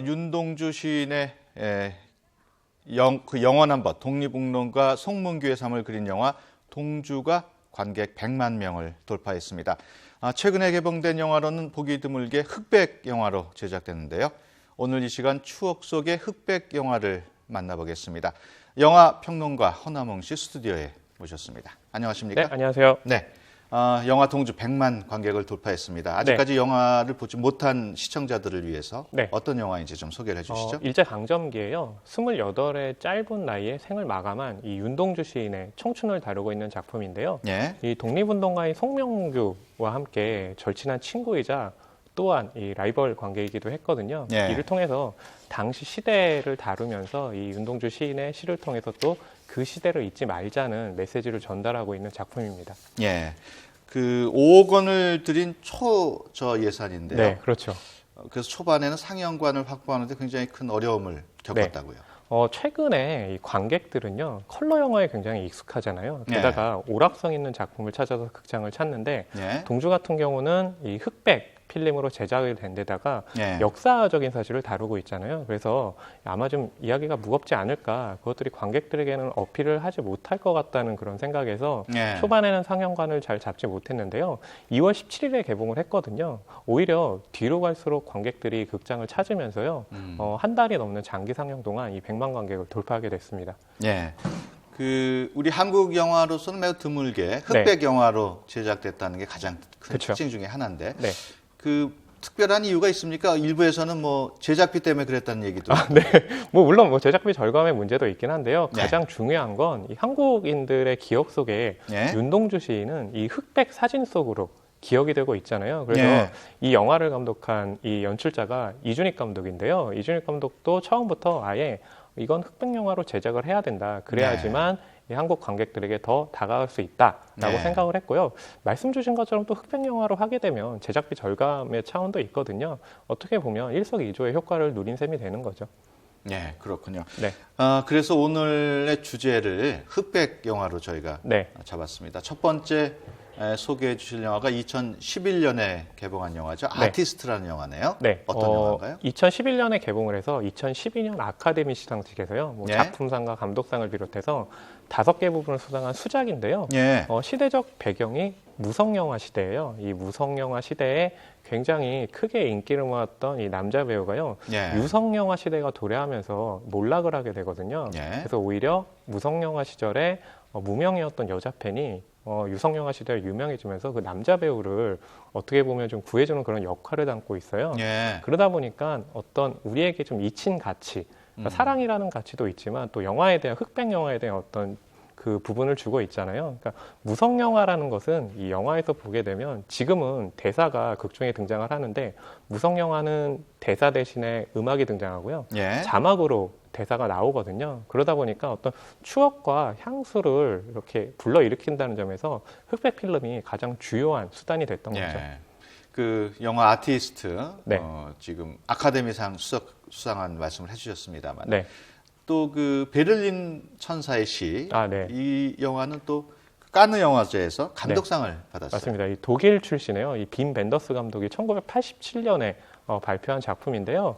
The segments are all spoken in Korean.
윤동주 시인의 영원한 벗, 독립운동가 송문규의 삶을 그린 영화 동주가 관객 100만 명을 돌파했습니다. 최근에 개봉된 영화로는 보기 드물게 흑백 영화로 제작됐는데요. 오늘 이 시간 추억 속의 흑백 영화를 만나보겠습니다. 영화 평론가 허남홍 씨 스튜디오에 모셨습니다. 안녕하십니까? 네, 안녕하세요. 네. 영화 동주 100만 관객을 돌파했습니다. 아직까지 영화를 보지 못한 시청자들을 위해서 어떤 영화인지 좀 소개를 해주시죠. 일제강점기에요. 28의 짧은 나이에 생을 마감한 이 윤동주 시인의 청춘을 다루고 있는 작품인데요. 이 독립운동가인 송명규와 함께 절친한 친구이자 또한 이 라이벌 관계이기도 했거든요. 이를 통해서 당시 시대를 다루면서 이 윤동주 시인의 시를 통해서 또 그 시대를 잊지 말자는 메시지를 전달하고 있는 작품입니다. 그 5억 원을 들인 초저예산인데요. 네, 그렇죠. 그래서 초반에는 상영관을 확보하는데 굉장히 큰 어려움을 겪었다고요. 최근에 이 관객들은요, 컬러 영화에 굉장히 익숙하잖아요. 게다가 오락성 있는 작품을 찾아서 극장을 찾는데 동주 같은 경우는 이 흑백 필름으로 제작이 된 데다가 역사적인 사실을 다루고 있잖아요. 그래서 아마 좀 이야기가 무겁지 않을까, 그것들이 관객들에게는 어필을 하지 못할 것 같다는 그런 생각에서 초반에는 상영관을 잘 잡지 못했는데요. 2월 17일에 개봉을 했거든요. 오히려 뒤로 갈수록 관객들이 극장을 찾으면서요, 한 달이 넘는 장기 상영 동안 이 100만 관객을 돌파하게 됐습니다. 우리 한국 영화로서는 매우 드물게 흑백 영화로 제작됐다는 게 가장 큰 특징 중에 하나인데 그 특별한 이유가 있습니까? 일부에서는 뭐 제작비 때문에 그랬다는 얘기도. 물론 제작비 절감의 문제도 있긴 한데요. 가장 중요한 건 이 한국인들의 기억 속에 윤동주 시인은 이 흑백 사진 속으로 기억이 되고 있잖아요. 그래서 이 영화를 감독한 이 연출자가 이준익 감독인데요. 이준익 감독도 처음부터 아예 이건 흑백 영화로 제작을 해야 된다. 그래야지만 이 한국 관객들에게 더 다가갈 수 있다라고 생각을 했고요. 말씀 주신 것처럼 또 흑백 영화로 하게 되면 제작비 절감의 차원도 있거든요. 어떻게 보면 일석이조의 효과를 누린 셈이 되는 거죠. 네, 그렇군요. 그래서 오늘의 주제를 흑백 영화로 저희가 잡았습니다. 첫 번째 소개해 주실 영화가 2011년에 개봉한 영화죠. 아티스트라는 영화네요. 어떤 영화인가요? 2011년에 개봉을 해서 2012년 아카데미 시상식에서요. 작품상과 감독상을 비롯해서 5개 부분을 수상한 수작인데요. 시대적 배경이 무성영화 시대예요. 이 무성영화 시대에 굉장히 크게 인기를 모았던 이 남자 배우가요. 유성영화 시대가 도래하면서 몰락을 하게 되거든요. 그래서 오히려 무성영화 시절에 무명이었던 여자 팬이 유성영화 시대에 유명해지면서 그 남자 배우를 어떻게 보면 좀 구해주는 그런 역할을 담고 있어요. 그러다 보니까 어떤 우리에게 좀 잊힌 가치, 그러니까 사랑이라는 가치도 있지만 또 영화에 대한 흑백 영화에 대한 어떤 그 부분을 주고 있잖아요. 그러니까 무성영화라는 것은 이 영화에서 보게 되면 지금은 대사가 극중에 등장을 하는데 무성영화는 대사 대신에 음악이 등장하고요. 자막으로 대사가 나오거든요. 그러다 보니까 어떤 추억과 향수를 이렇게 불러일으킨다는 점에서 흑백 필름이 가장 주요한 수단이 됐던 거죠. 그 영화 아티스트 지금 아카데미상 수상한 말씀을 해주셨습니다만 또 그 베를린 천사의 시 이 영화는 또 카느 영화제에서 감독상을 받았어요. 맞습니다. 이 독일 출신이에요. 이 빔 벤더스 감독이 1987년에 발표한 작품인데요.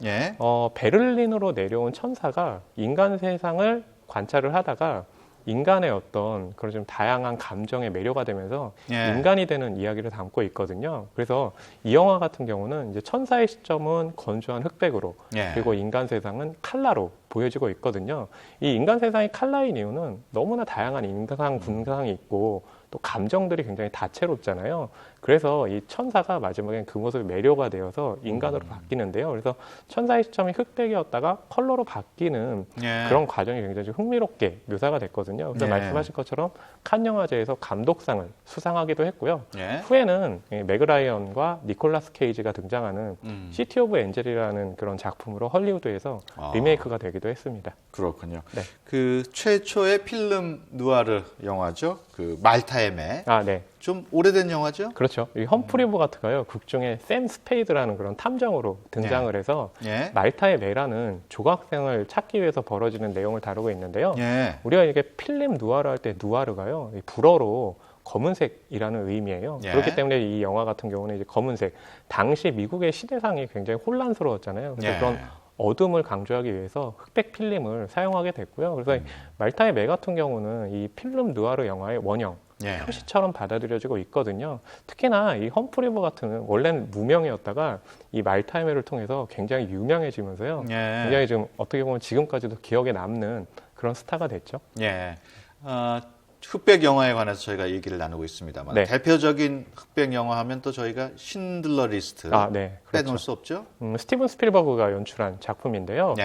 베를린으로 내려온 천사가 인간 세상을 관찰을 하다가 인간의 어떤 그런 좀 다양한 감정에 매료가 되면서 인간이 되는 이야기를 담고 있거든요. 그래서 이 영화 같은 경우는 이제 천사의 시점은 건조한 흑백으로 그리고 인간 세상은 칼라로 보여지고 있거든요. 이 인간 세상이 칼라인 이유는 너무나 다양한 인상, 군상이 있고 또 감정들이 굉장히 다채롭잖아요. 그래서 이 천사가 마지막엔 그 모습에 매료가 되어서 인간으로 바뀌는데요. 그래서 천사의 시점이 흑백이었다가 컬러로 바뀌는 그런 과정이 굉장히 흥미롭게 묘사가 됐거든요. 그래서 말씀하신 것처럼 칸 영화제에서 감독상을 수상하기도 했고요. 후에는 맥 라이언과 니콜라스 케이지가 등장하는 시티 오브 엔젤이라는 그런 작품으로 헐리우드에서 리메이크가 되기도 했습니다. 그렇군요. 그 최초의 필름 누아르 영화죠. 그 말타의 매. 좀 오래된 영화죠? 그렇죠. 이 험프리 보가트가요, 극중에 샘 스페이드라는 그런 탐정으로 등장을 해서 말타의 매라는 조각생을 찾기 위해서 벌어지는 내용을 다루고 있는데요. 우리가 이게 필름 누아르 할 때 누아르가요, 불어로 검은색이라는 의미예요. 그렇기 때문에 이 영화 같은 경우는 이제 검은색, 당시 미국의 시대상이 굉장히 혼란스러웠잖아요. 그래서 그런 어둠을 강조하기 위해서 흑백 필름을 사용하게 됐고요. 그래서 말타의 매 같은 경우는 이 필름 누아르 영화의 원형, 표시처럼 받아들여지고 있거든요. 특히나 이 험프리 보가트는 원래는 무명이었다가 이 말타의 매를 통해서 굉장히 유명해지면서요. 굉장히 좀 어떻게 보면 지금까지도 기억에 남는 그런 스타가 됐죠. 흑백 영화에 관해서 저희가 얘기를 나누고 있습니다만 대표적인 흑백 영화 하면 또 저희가 신들러 리스트 빼놓을 수 없죠. 스티븐 스필버그가 연출한 작품인데요.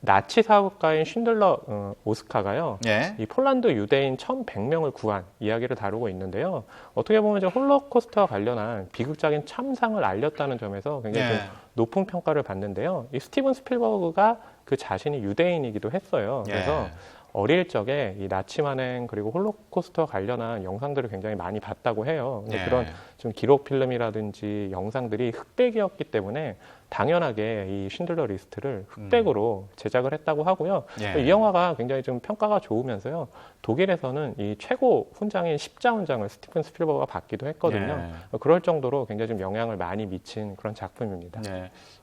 나치 사업가인 쉰들러 오스카가요. 이 폴란드 유대인 1,100명을 구한 이야기를 다루고 있는데요. 어떻게 보면 이제 홀로코스트와 관련한 비극적인 참상을 알렸다는 점에서 굉장히 좀 높은 평가를 받는데요. 이 스티븐 스필버그가 그 자신이 유대인이기도 했어요. 그래서 어릴 적에 이 나치 만행 그리고 홀로코스트와 관련한 영상들을 굉장히 많이 봤다고 해요. 그런 좀 기록 필름이라든지 영상들이 흑백이었기 때문에 당연하게 이 쉰들러 리스트를 흑백으로 제작을 했다고 하고요. 이 영화가 굉장히 좀 평가가 좋으면서요. 독일에서는 이 최고 훈장인 십자훈장을 스티븐 스필버그가 받기도 했거든요. 그럴 정도로 굉장히 좀 영향을 많이 미친 그런 작품입니다.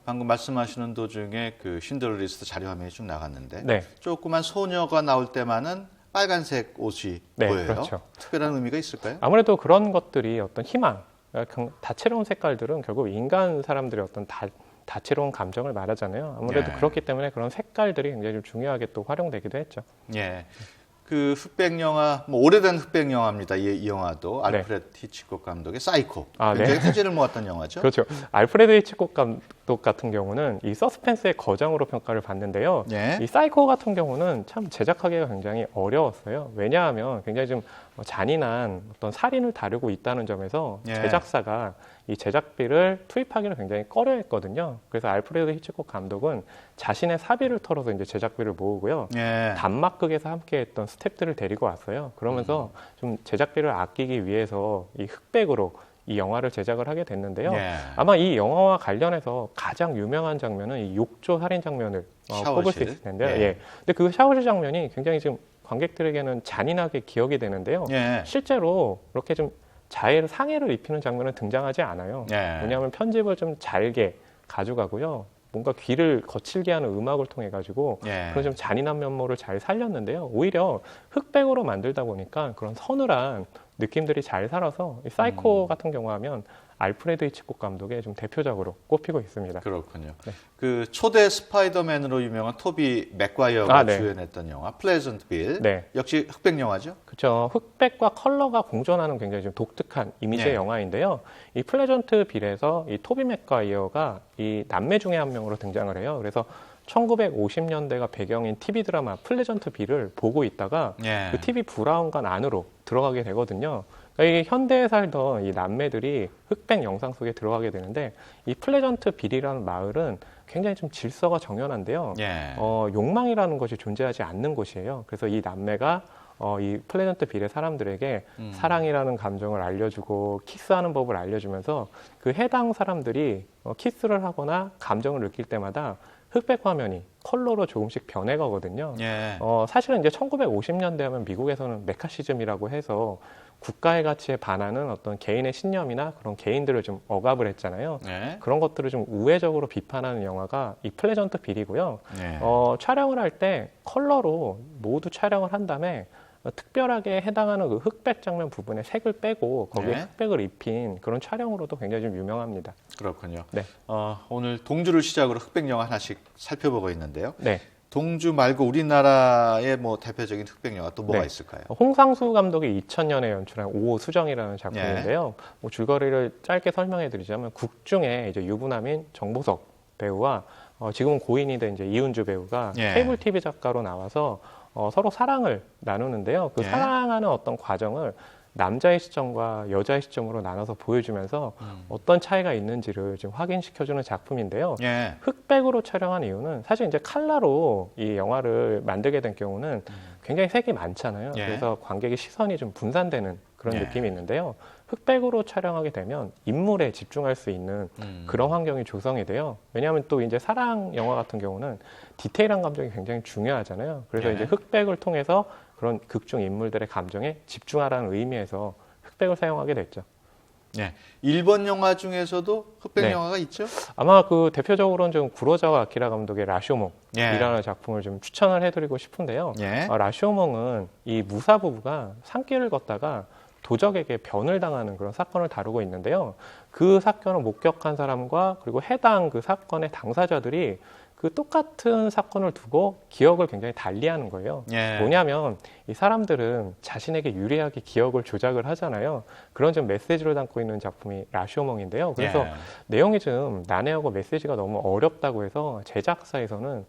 방금 말씀하시는 도중에 그 쉰들러 리스트 자료 화면이 쭉 나갔는데 조그만 소녀가 나올 때만은 빨간색 옷이 보여요. 그렇죠. 특별한 의미가 있을까요? 아무래도 그런 것들이 어떤 희망, 다채로운 색깔들은 결국 인간 사람들의 어떤 다채로운 감정을 말하잖아요. 아무래도 그렇기 때문에 그런 색깔들이 굉장히 좀 중요하게 또 활용되기도 했죠. 그 흑백 영화, 뭐 오래된 흑백 영화입니다. 이 영화도 알프레드 히치콕 감독의 사이코. 굉장히 화제를 모았던 영화죠. 그렇죠. 알프레드 히치콕 감독 같은 경우는 이 서스펜스의 거장으로 평가를 받는데요. 이 사이코 같은 경우는 참 제작하기가 굉장히 어려웠어요. 왜냐하면 굉장히 좀 잔인한 어떤 살인을 다루고 있다는 점에서 제작사가 이 제작비를 투입하기는 굉장히 꺼려했거든요. 그래서 알프레드 히치콕 감독은 자신의 사비를 털어서 이제 제작비를 모으고요. 단막극에서 함께했던 스태프들을 데리고 왔어요. 그러면서 좀 제작비를 아끼기 위해서 이 흑백으로 이 영화를 제작을 하게 됐는데요. 아마 이 영화와 관련해서 가장 유명한 장면은 이 욕조 살인 장면을 꼽을 수 있을 텐데요. 근데 그 샤워실 장면이 굉장히 지금 관객들에게는 잔인하게 기억이 되는데요. 실제로 이렇게 좀 상해를 입히는 장면은 등장하지 않아요. 왜냐하면 편집을 좀 잘게 가져가고요. 뭔가 귀를 거칠게 하는 음악을 통해 가지고 그런 좀 잔인한 면모를 잘 살렸는데요. 오히려 흑백으로 만들다 보니까 그런 서늘한 느낌들이 잘 살아서 이 사이코 같은 경우 하면 알프레드 히치콕 감독의 좀 대표작으로 꼽히고 있습니다. 그렇군요. 그 초대 스파이더맨으로 유명한 토비 맥과이어가 주연했던 영화 플레전트 빌. 역시 흑백 영화죠? 그렇죠. 흑백과 컬러가 공존하는 굉장히 좀 독특한 이미지의 영화인데요. 이 플레전트 빌에서 이 토비 맥과이어가 이 남매 중에 한 명으로 등장을 해요. 그래서 1950년대가 배경인 TV 드라마 플레전트 빌을 보고 있다가 그 TV 브라운관 안으로 들어가게 되거든요. 그러니까 이게 현대에 살던 이 남매들이 흑백 영상 속에 들어가게 되는데 이 플레전트 빌이라는 마을은 굉장히 좀 질서가 정연한데요. 욕망이라는 것이 존재하지 않는 곳이에요. 그래서 이 남매가 이 플레전트 빌의 사람들에게 사랑이라는 감정을 알려주고 키스하는 법을 알려주면서 그 해당 사람들이 키스를 하거나 감정을 느낄 때마다 흑백 화면이 컬러로 조금씩 변해가거든요. 사실은 이제 1950년대 하면 미국에서는 메카시즘이라고 해서 국가의 가치에 반하는 어떤 개인의 신념이나 그런 개인들을 좀 억압을 했잖아요. 그런 것들을 좀 우회적으로 비판하는 영화가 이 플레전트 빌이고요. 촬영을 할 때 컬러로 모두 촬영을 한 다음에 특별하게 해당하는 그 흑백 장면 부분에 색을 빼고 거기에 흑백을 입힌 그런 촬영으로도 굉장히 좀 유명합니다. 그렇군요. 오늘 동주를 시작으로 흑백 영화 하나씩 살펴보고 있는데요. 동주 말고 우리나라의 뭐 대표적인 흑백 영화 또 뭐가 있을까요? 홍상수 감독이 2000년에 연출한 5호 수정이라는 작품인데요. 뭐 줄거리를 짧게 설명해드리자면 극 중에 이제 유부남인 정보석 배우와 지금은 고인이 된 이제 이은주 배우가 케이블 TV 작가로 나와서 서로 사랑을 나누는데요. 그 사랑하는 어떤 과정을 남자의 시점과 여자의 시점으로 나눠서 보여주면서 어떤 차이가 있는지를 좀 확인시켜주는 작품인데요. 흑백으로 촬영한 이유는 사실 이제 칼라로 이 영화를 만들게 된 경우는 굉장히 색이 많잖아요. 그래서 관객의 시선이 좀 분산되는 그런 느낌이 있는데요. 흑백으로 촬영하게 되면 인물에 집중할 수 있는 그런 환경이 조성이 돼요. 왜냐하면 또 이제 사랑 영화 같은 경우는 디테일한 감정이 굉장히 중요하잖아요. 그래서 이제 흑백을 통해서 그런 극중 인물들의 감정에 집중하라는 의미에서 흑백을 사용하게 됐죠. 네. 일본 영화 중에서도 흑백 네. 영화가 있죠? 아마 그 대표적으로는 좀 구로자와 아키라 감독의 라쇼몽이라는 작품을 좀 추천을 해드리고 싶은데요. 라쇼몽은 이 무사 부부가 산길을 걷다가 도적에게 변을 당하는 그런 사건을 다루고 있는데요. 그 사건을 목격한 사람과 그리고 해당 그 사건의 당사자들이 그 똑같은 사건을 두고 기억을 굉장히 달리하는 거예요. 뭐냐면 이 사람들은 자신에게 유리하게 기억을 조작을 하잖아요. 그런 좀 메시지를 담고 있는 작품이 라쇼몽인데요. 그래서 내용이 좀 난해하고 메시지가 너무 어렵다고 해서 제작사에서는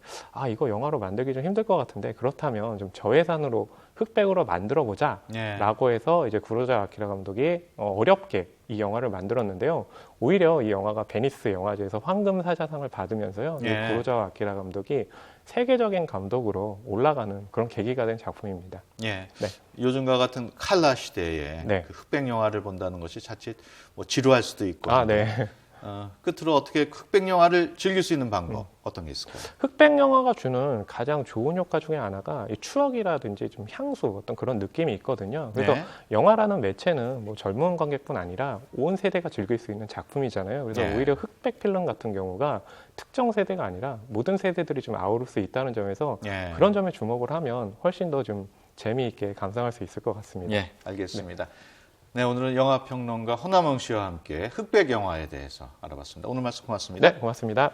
이거 영화로 만들기 좀 힘들 것 같은데 그렇다면 좀 저예산으로 흑백으로 만들어 보자 라고 해서 이제 구로자 아키라 감독이 어렵게 이 영화를 만들었는데요. 오히려 이 영화가 베니스 영화제에서 황금 사자상을 받으면서요. 이 구로자 아키라 감독이 세계적인 감독으로 올라가는 그런 계기가 된 작품입니다. 네. 요즘과 같은 칼라 시대에 그 흑백 영화를 본다는 것이 자칫 뭐 지루할 수도 있고. 끝으로 어떻게 흑백 영화를 즐길 수 있는 방법 어떤 게 있을까요? 흑백 영화가 주는 가장 좋은 효과 중에 하나가 이 추억이라든지 좀 향수 어떤 그런 느낌이 있거든요. 그래서 영화라는 매체는 뭐 젊은 관객뿐 아니라 온 세대가 즐길 수 있는 작품이잖아요. 그래서 오히려 흑백 필름 같은 경우가 특정 세대가 아니라 모든 세대들이 좀 아우를 수 있다는 점에서 그런 점에 주목을 하면 훨씬 더 좀 재미있게 감상할 수 있을 것 같습니다. 알겠습니다. 네, 오늘은 영화평론가 허남웅 씨와 함께 흑백 영화에 대해서 알아봤습니다. 오늘 말씀 고맙습니다. 네, 고맙습니다.